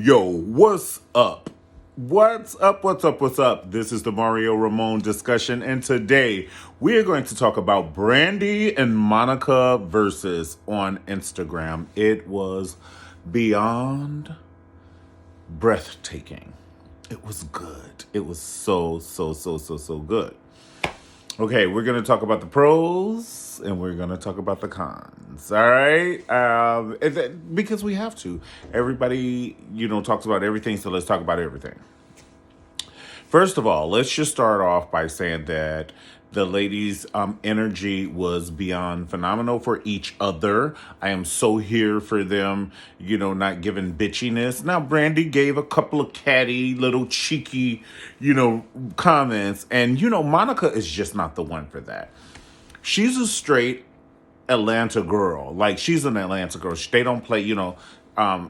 Yo, what's up? What's up? What's up? What's up? This is the Mario Ramon discussion, and today we are going to talk about Brandy and Monica Verzuz on Instagram. It was beyond breathtaking. It was good. It was so good. Okay, we're going to talk about the pros and we're going to talk about the cons. All right? Because we have to. Everybody, talks about everything, so let's talk about everything. First of all, let's just start off by saying that the ladies' energy was beyond phenomenal for each other. I am so here for them, not giving bitchiness. Now, Brandy gave a couple of catty, little cheeky, comments. And, Monica is just not the one for that. She's a straight Atlanta girl. Like, she's an Atlanta girl. They don't play,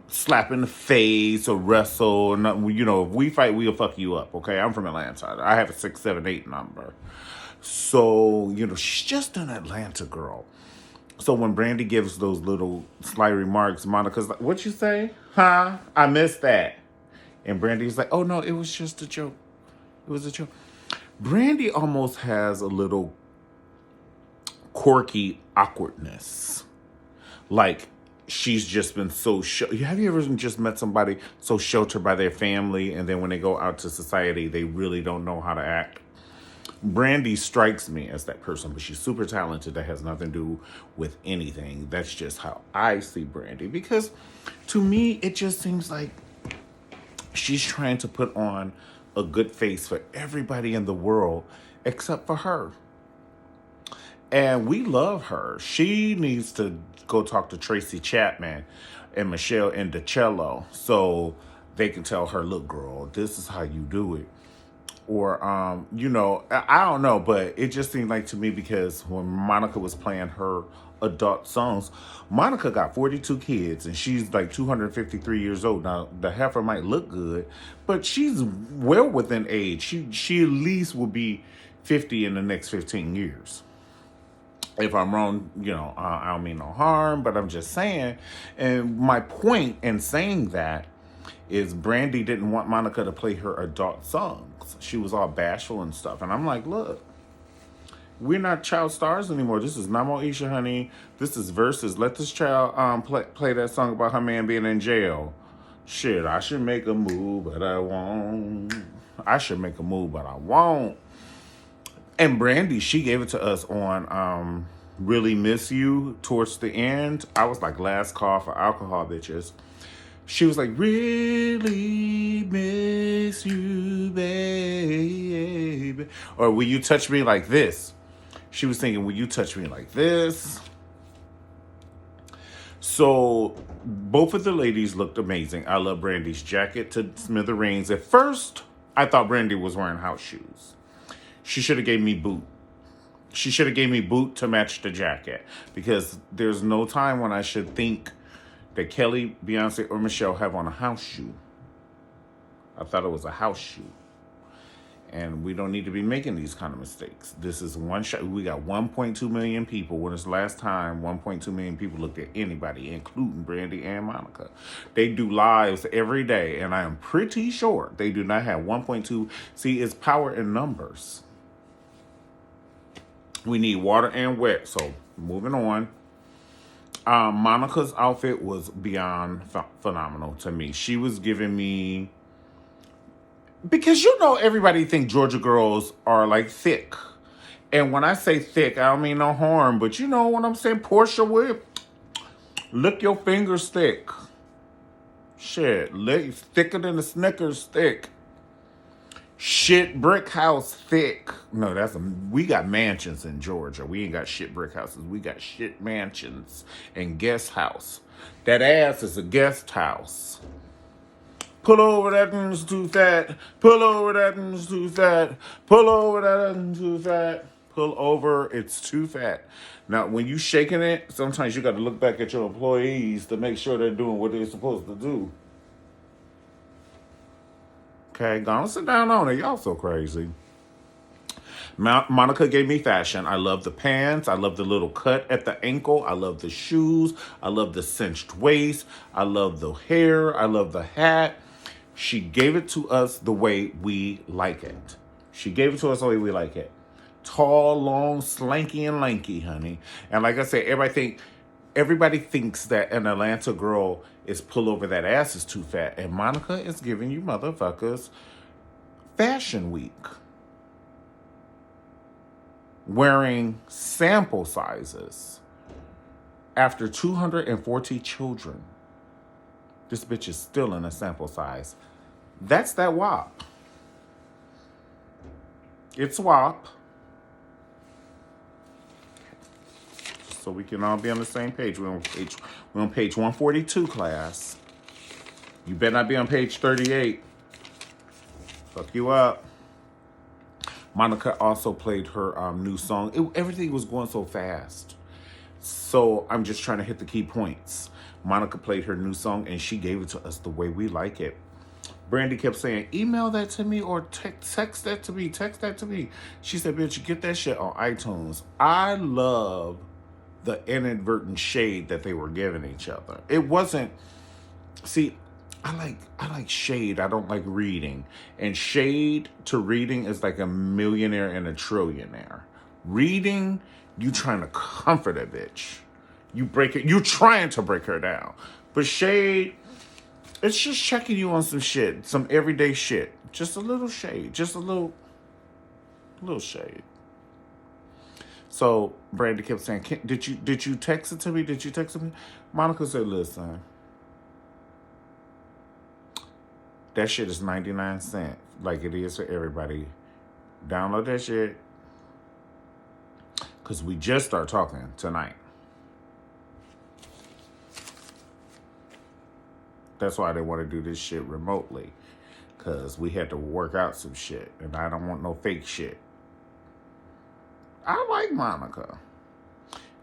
slap in the face or wrestle. Or nothing. If we fight, we'll fuck you up, okay? I'm from Atlanta. I have a 678 number. So, she's just an Atlanta girl. So when Brandy gives those little sly remarks, Monica's like, what you say? Huh? I missed that. And Brandy's like, oh, no, it was just a joke. It was a joke. Brandy almost has a little quirky awkwardness. Like, she's just been so... Have you ever just met somebody so sheltered by their family, and then when they go out to society, they really don't know how to act? Brandy strikes me as that person, but she's super talented. That has nothing to do with anything. That's just how I see Brandy. Because to me, it just seems like she's trying to put on a good face for everybody in the world except for her. And we love her. She needs to go talk to Tracy Chapman and Michelle Indicello so they can tell her, look, girl, this is how you do it. Or, I don't know, but it just seemed like to me because when Monica was playing her adult songs, Monica got 42 kids and she's like 253 years old. Now, the heifer might look good, but she's well within age. She at least will be 50 in the next 15 years. If I'm wrong, I don't mean no harm, but I'm just saying. And my point in saying that is Brandy didn't want Monica to play her adult songs. She was all bashful and stuff. And I'm like, look, we're not child stars anymore. This is Namo Isha, honey. This is Verzuz. Let this child play that song about her man being in jail. Shit, I should make a move, but I won't. I should make a move, but I won't. And Brandy, she gave it to us on Really Miss You towards the end. I was like, last call for alcohol, bitches. She was like, really miss you, baby. Or will you touch me like this? She was thinking, will you touch me like this? So both of the ladies looked amazing. I love Brandy's jacket to smithereens. At first, I thought Brandy was wearing house shoes. She should have gave me boot. She should have gave me boot to match the jacket. Because there's no time when I should think that Kelly, Beyonce, or Michelle have on a house shoe. I thought it was a house shoe. And we don't need to be making these kind of mistakes. This is one shot. We got 1.2 million people. When was the last time 1.2 million people looked at anybody, including Brandy and Monica? They do lives every day, and I am pretty sure they do not have 1.2. See, it's power in numbers. We need water and wet. So, moving on. Monica's outfit was beyond phenomenal to me. She was giving me... Because everybody think Georgia girls are like thick. And when I say thick, I don't mean no harm. But you know what I'm saying? Portia Whip. Lick your fingers thick. Shit. Thicker than the Snickers thick. Shit brick house thick. No, we got mansions in Georgia. We ain't got shit brick houses. We got shit mansions and guest house. That ass is a guest house. Pull over, that one's too fat. Pull over, that one's too fat. Pull over, that one's too fat. Pull over, it's too fat. Now, when you shaking it, sometimes you got to look back at your employees to make sure they're doing what they're supposed to do. Okay, go on, sit down on it. Y'all so crazy. Monica gave me fashion. I love the pants. I love the little cut at the ankle. I love the shoes. I love the cinched waist. I love the hair. I love the hat. She gave it to us the way we like it. She gave it to us the way we like it. Tall, long, slanky, and lanky, honey. And like I said, everybody thinks that an Atlanta girl is pull over that ass is too fat. And Monica is giving you motherfuckers Fashion Week. Wearing sample sizes after 240 children. This bitch is still in a sample size. That's that WAP. It's WAP. So we can all be on the same page. We're on page 142, class. You better not be on page 38. Fuck you up. Monica also played her new song. Everything was going so fast. So I'm just trying to hit the key points. Monica played her new song and she gave it to us the way we like it. Brandy kept saying, email that to me or text that to me. Text that to me. She said, bitch, get that shit on iTunes. I love the inadvertent shade that they were giving each other. It wasn't, see, I like shade. I don't like reading. And shade to reading is like a millionaire and a trillionaire. Reading, you trying to comfort a bitch. You trying to break her down. But shade, it's just checking you on some shit. Some everyday shit. Just a little shade. Just a little shade. So Brandy kept saying, did you text it to me? Did you text it to me? Monica said, listen. That shit is 99 cents, like it is for everybody. Download that shit. Because we just start talking tonight. That's why they want to do this shit remotely. Because we had to work out some shit. And I don't want no fake shit. I like Monica.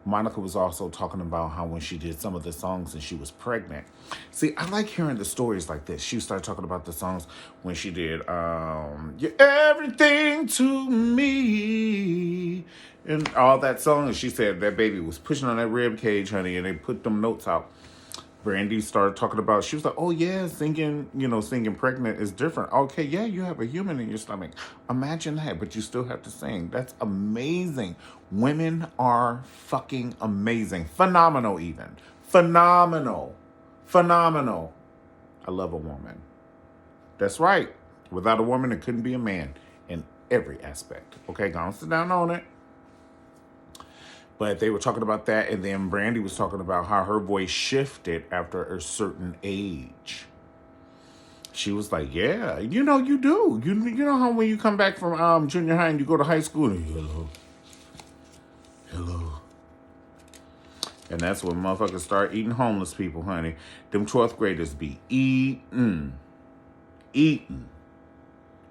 Monica was also talking about how when she did some of the songs and she was pregnant. See, I like hearing the stories like this. She started talking about the songs when she did You're Everything to Me and all that song. And she said that baby was pushing on that rib cage, honey, and they put them notes out. Brandy started talking about, she was like, oh yeah, singing pregnant is different. Okay, yeah, you have a human in your stomach. Imagine that, but you still have to sing. That's amazing. Women are fucking amazing. Phenomenal even. Phenomenal. I love a woman. That's right. Without a woman, it couldn't be a man in every aspect. Okay, go on, sit down on it. But they were talking about that, and then Brandy was talking about how her voice shifted after a certain age. She was like, yeah, you know you do. You know how when you come back from junior high and you go to high school, and hello. And that's when motherfuckers start eating homeless people, honey. Them 12th graders be eating. Even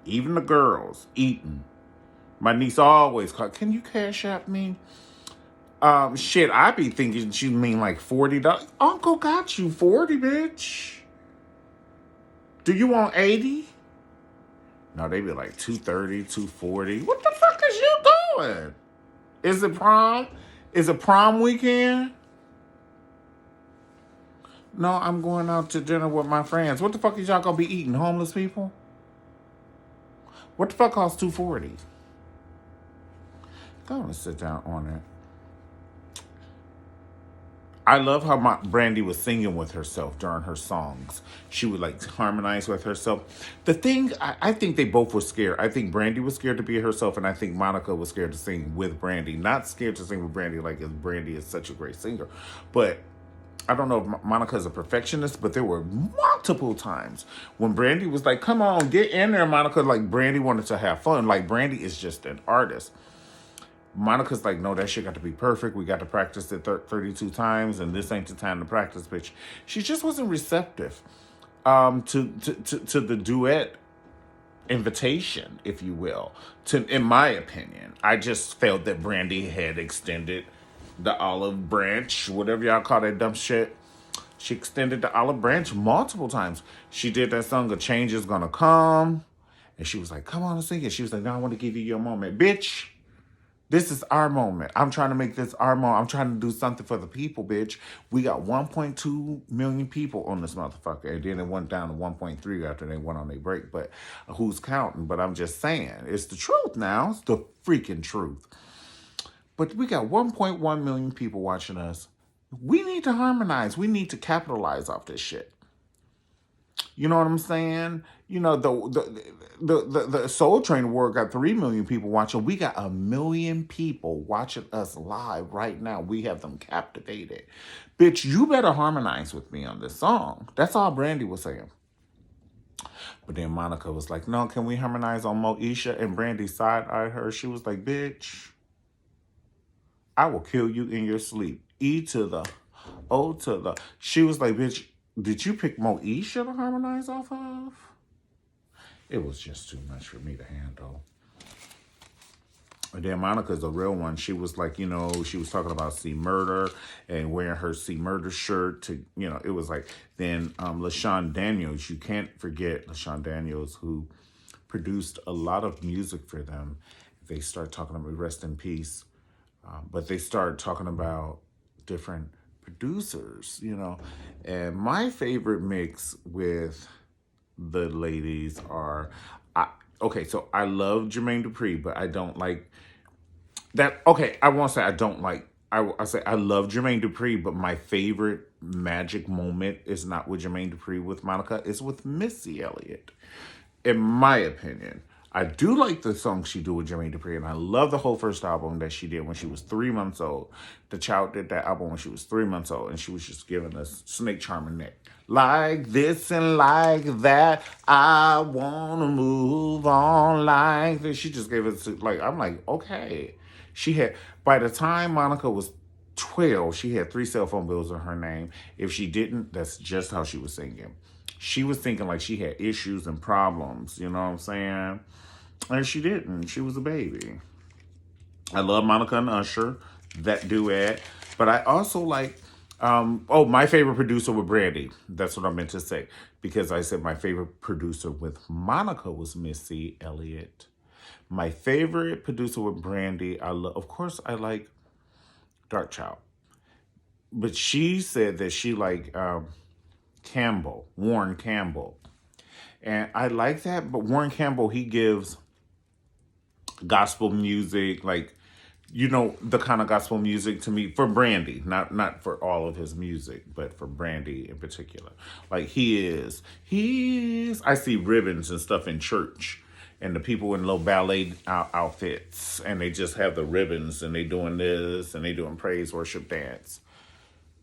the girls, eating. My niece always called, can you cash app me? Shit, I be thinking she mean like $40. Uncle got you 40, bitch. Do you want 80? No, they be like 230, 240. What the fuck is you doing? Is it prom? Is it prom weekend? No, I'm going out to dinner with my friends. What the fuck is y'all gonna be eating? Homeless people? What the fuck costs 240? Go on and sit down on it. I love how Brandy was singing with herself during her songs. She would like harmonize with herself. The thing, I think they both were scared. I think Brandy was scared to be herself, and I think Monica was scared to sing with Brandy. Not scared to sing with Brandy like Brandy is such a great singer. But I don't know if Monica is a perfectionist, but there were multiple times when Brandy was like, come on, get in there, Monica. Like Brandy wanted to have fun. Like Brandy is just an artist. Monica's like, no, that shit got to be perfect. We got to practice it 32 times, and this ain't the time to practice, bitch. She just wasn't receptive to the duet invitation, if you will. In my opinion, I just felt that Brandy had extended the olive branch, whatever y'all call that dumb shit. She extended the olive branch multiple times. She did that song, A Change Is Gonna Come, and she was like, come on and sing it. She was like, no, I want to give you your moment. Bitch, This is our moment. I'm trying to make this our moment. I'm trying to do something for the people, bitch. We got 1.2 million people on this motherfucker. And then it went down to 1.3 after they went on their break. But who's counting? But I'm just saying, it's the truth now. It's the freaking truth. But we got 1.1 million people watching us. We need to harmonize. We need to capitalize off this shit. You know what I'm saying? You know, the Soul Train Award got 3 million people watching. We got 1 million people watching us live right now. We have them captivated. Bitch, you better harmonize with me on this song. That's all Brandy was saying. But then Monica was like, no, can we harmonize on Moesha? And Brandy side-eyed her. She was like, bitch, I will kill you in your sleep. E to the O to the. She was like, bitch, did you pick Moesha to harmonize off of? It was just too much for me to handle. And then Monica's a real one. She was like, you know, she was talking about C Murder and wearing her C Murder shirt to, you know, it was like, then LaShawn Daniels, you can't forget LaShawn Daniels, who produced a lot of music for them. They start talking about rest in peace. But they started talking about different producers, you know. And my favorite mix with the ladies are, okay, so I love Jermaine Dupri, but I don't like that. Okay, I won't say I don't like, I say I love Jermaine Dupri, but my favorite magic moment is not with Jermaine Dupri with Monica, it's with Missy Elliott, in my opinion. I do like the song she did with Jermaine Dupri, and I love the whole first album that she did when she was 3 months old. The child did that album when she was 3 months old, and she was just giving us Snake Charmer neck. Like this and like that, I want to move on like this. She just gave us, like, I'm like, okay. She had, by the time Monica was 12, she had 3 cell phone bills in her name. If she didn't, that's just how she was singing. She was thinking like she had issues and problems, you know what I'm saying? And she didn't. She was a baby. I love Monica and Usher, that duet. But I also like, my favorite producer with Brandy. That's what I meant to say. Because I said my favorite producer with Monica was Missy Elliott. My favorite producer with Brandy, of course, I like Dark Child. But she said that she liked Warren Campbell. And I like that, but Warren Campbell, he gives gospel music, like, you know, the kind of gospel music to me for Brandy, not for all of his music, but for Brandy in particular. Like he is, I see ribbons and stuff in church and the people in low ballet outfits and they just have the ribbons and they doing this and they doing praise worship dance.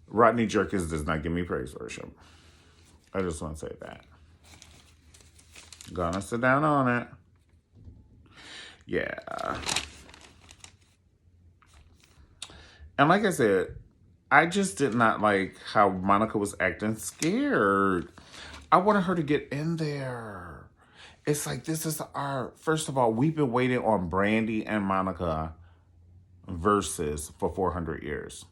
Rodney Jerkins does not give me praise worship. I just want to say that. Gonna sit down on it. Yeah. And like I said, I just did not like how Monica was acting scared. I wanted her to get in there. It's like, this is first of all, we've been waiting on Brandy and Monica Verzuz for 400 years.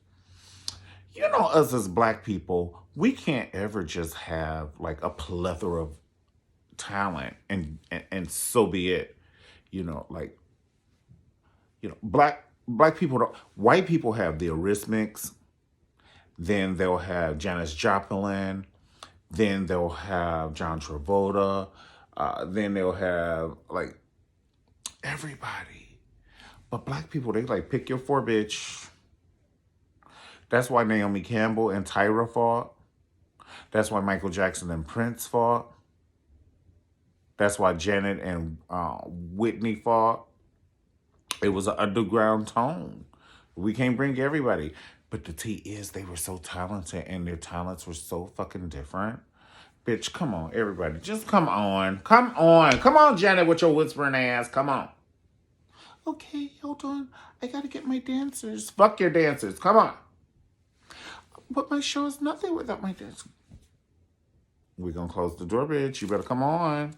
You know, us as black people, we can't ever just have like a plethora of talent and so be it. You know, like, you know, black people don't, white people have the Eurythmics, then they'll have Janis Joplin, then they'll have John Travolta, then they'll have like everybody. But black people, they like pick your 4, bitch. That's why Naomi Campbell and Tyra fought. That's why Michael Jackson and Prince fought. That's why Janet and Whitney fought. It was an underground tone. We can't bring everybody. But the tea is they were so talented and their talents were so fucking different. Bitch, come on, everybody. Just come on. Come on. Come on, Janet, with your whispering ass. Come on. Okay, hold on. I gotta get my dancers. Fuck your dancers. Come on. But my show is nothing without my dancers. We're gonna close the door, bitch. You better come on.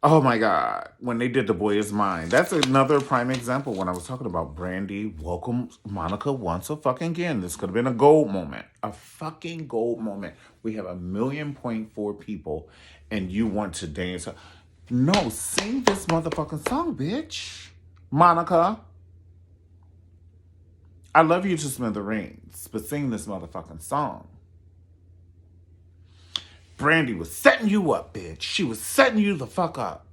Oh my God, when they did The Boy Is Mine. That's another prime example when I was talking about Brandy welcomes Monica once again. This could have been a gold moment. A fucking gold moment. We have 1.4 million people and you want to dance. No, sing this motherfucking song, bitch. Monica, I love you to smithereens, but sing this motherfucking song. Brandy was setting you up, bitch. She was setting you the fuck up.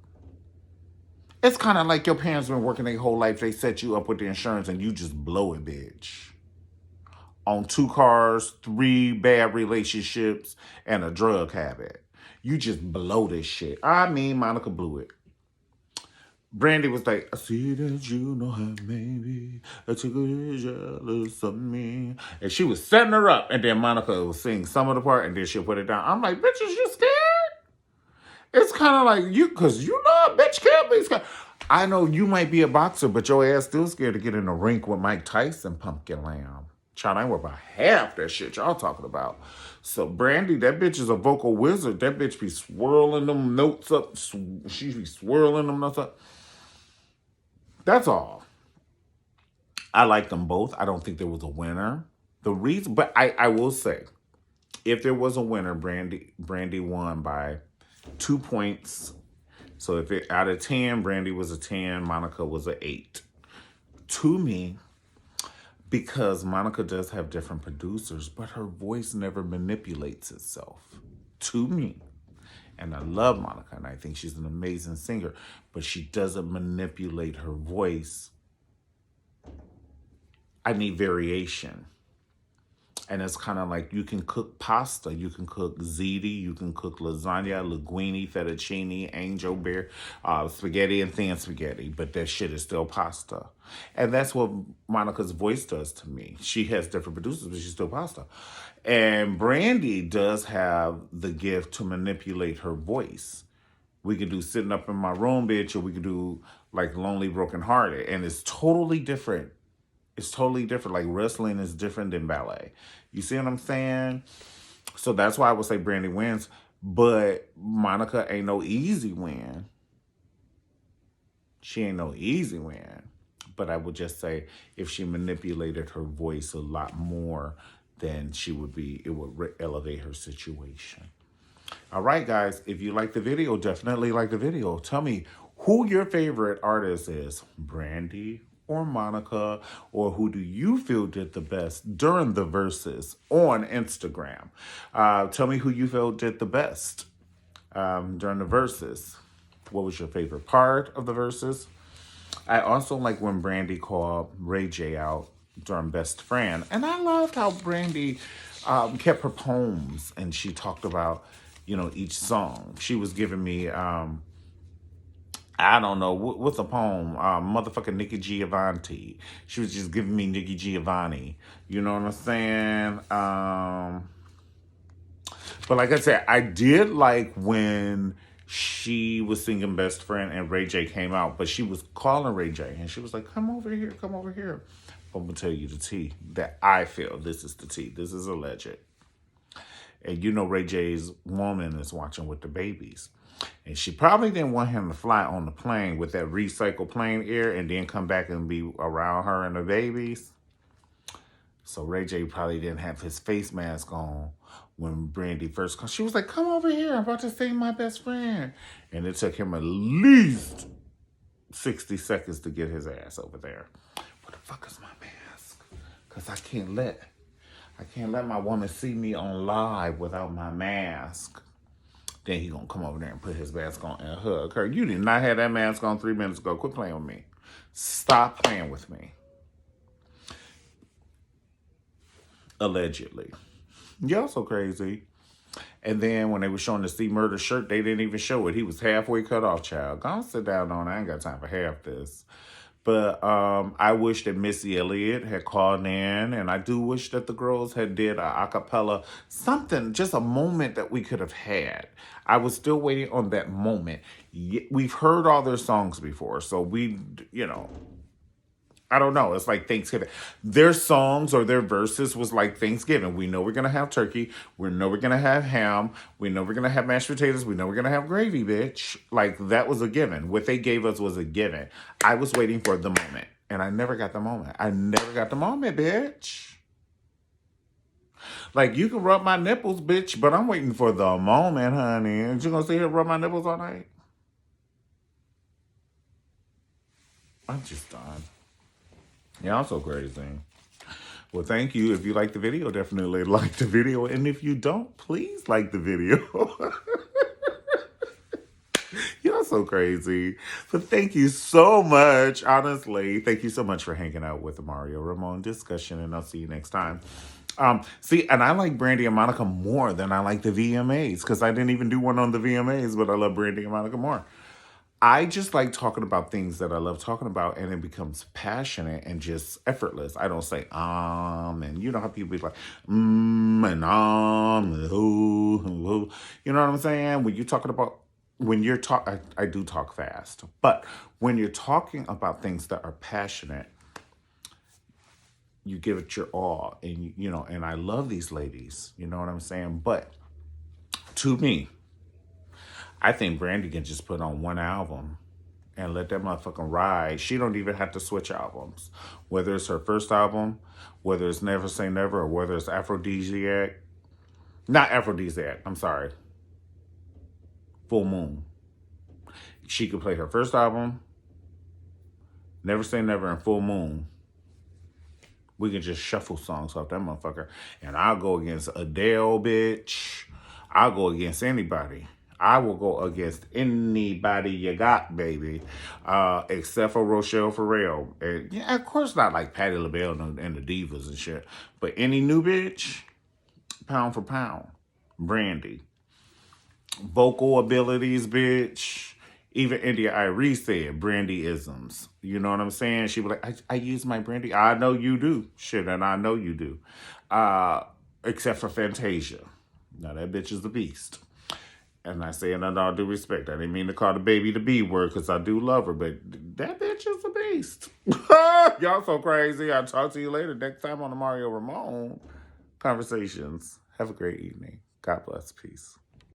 It's kind of like your parents been working their whole life. They set you up with the insurance and you just blow it, bitch. On 2 cars, 3 bad relationships, and a drug habit. You just blow this shit. I mean, Monica blew it. Brandy was like, I see that you know how maybe I took a jealous of me. And she was setting her up. And then Monica was singing some of the part and then she'll put it down. I'm like, bitch, is you scared? It's kind of like you, because you know a bitch can't be scared. I know you might be a boxer, but your ass still scared to get in the rink with Mike Tyson, pumpkin lamb. Child, I ain't worth about half that shit y'all talking about. So Brandy, that bitch is a vocal wizard. That bitch be swirling them notes up. She be swirling them notes up. That's all. I like them both. I don't think there was a winner. The reason, but I will say, if there was a winner, Brandy won by 2 points. So if it out of 10, Brandy was a 10, Monica was a 8. To me, because Monica does have different producers, but her voice never manipulates itself. To me. And I love Monica, and I think she's an amazing singer, but she doesn't manipulate her voice. I need variation. And it's kind of like you can cook pasta, you can cook ziti, you can cook lasagna, linguine, fettuccine, angel beer, spaghetti and thin spaghetti, but that shit is still pasta. And that's what Monica's voice does to me. She has different producers, but she's still pasta. And Brandy does have the gift to manipulate her voice. We can do Sitting Up in My Room, bitch, or we can do like Lonely Broken Hearted. And it's totally different. It's totally different. Like wrestling is different than ballet. You see what I'm saying? So that's why I would say Brandy wins. But Monica ain't no easy win. She ain't no easy win. But I would just say if she manipulated her voice a lot more, then she would be, it would elevate her situation. All right, guys. If you like the video, definitely like the video. Tell me who your favorite artist is. Brandy or Monica, or who do you feel did the best during the Verzuz on Instagram? Tell me who you feel did the best during the Verzuz. What was your favorite part of the Verzuz? I also like when Brandy called Ray J out during Best Friend. And I loved how Brandy kept her poems and she talked about, you know, each song. She was giving me... I don't know, what's a poem? Motherfucking Nikki Giovanni. She was just giving me Nikki Giovanni. You know what I'm saying? But like I said, I did like when she was singing Best Friend and Ray J came out, but she was calling Ray J and she was like, come over here, come over here. I'm going to tell you the tea that I feel. This is the tea. This is alleged. And you know Ray J's woman is watching with the babies. And she probably didn't want him to fly on the plane with that recycled plane air and then come back and be around her and the babies. So Ray J probably didn't have his face mask on when Brandy first came. She was like, come over here. I'm about to sing My Best Friend. And it took him at least 60 seconds to get his ass over there. What the fuck is my mask? Because I can't let my woman see me on live without my mask. Then he gonna come over there and put his mask on and hug her. You did not have that mask on 3 minutes ago. Quit playing with me. Stop playing with me. Allegedly. Y'all so crazy. And then when they were showing the C Murder shirt, they didn't even show it. He was halfway cut off, child. Go on, sit down on it. I ain't got time for half this. But I wish that Missy Elliott had called in, and I do wish that the girls had did a acapella, something, just a moment that we could have had. I was still waiting on that moment. We've heard all their songs before, so we, you know, I don't know. It's like Thanksgiving. Their songs or their verses was like Thanksgiving. We know we're going to have turkey. We know we're going to have ham. We know we're going to have mashed potatoes. We know we're going to have gravy, bitch. Like, that was a given. What they gave us was a given. I was waiting for the moment. And I never got the moment. I never got the moment, bitch. Like, you can rub my nipples, bitch, but I'm waiting for the moment, honey. And you going to sit here and rub my nipples all night? I'm just done. Yeah, I'm so crazy. Well, thank you. If you like the video, definitely like the video. And if you don't, please like the video. You're so crazy. But thank you so much. Honestly, thank you so much for hanging out with the Mario Ramon discussion. And I'll see you next time. See, and I like Brandy and Monica more than I like the VMAs because I didn't even do one on the VMAs, but I love Brandy and Monica more. I just like talking about things that I love talking about, and it becomes passionate and just effortless. I don't say and you know how people be like and and ooh. You know what I'm saying? When you're talking about when you're talk, I do talk fast, but when you're talking about things that are passionate, you give it your all, and you know. And I love these ladies. You know what I'm saying? But to me, I think Brandy can just put on one album and let that motherfucking ride. She don't even have to switch albums. Whether it's her first album, whether it's Never Say Never, or whether it's Aphrodisiac. Not Aphrodisiac, I'm sorry. Full Moon. She could play her first album, Never Say Never, and Full Moon. We can just shuffle songs off that motherfucker. And I'll go against Adele, bitch. I'll go against anybody. I will go against anybody you got, baby, except for Rochelle Farrell. And yeah, of course not like Patti LaBelle and the Divas and shit. But any new bitch, pound for pound, Brandy. Vocal abilities, bitch. Even India Irie said Brandy-isms. You know what I'm saying? She was like, I use my Brandy. I know you do. Shit, and I know you do. Except for Fantasia. Now that bitch is a beast. And I say it under all due respect. I didn't mean to call the baby the B word because I do love her, but that bitch is a beast. Y'all so crazy. I'll talk to you later next time on the Mario Ramon Conversations. Have a great evening. God bless. Peace.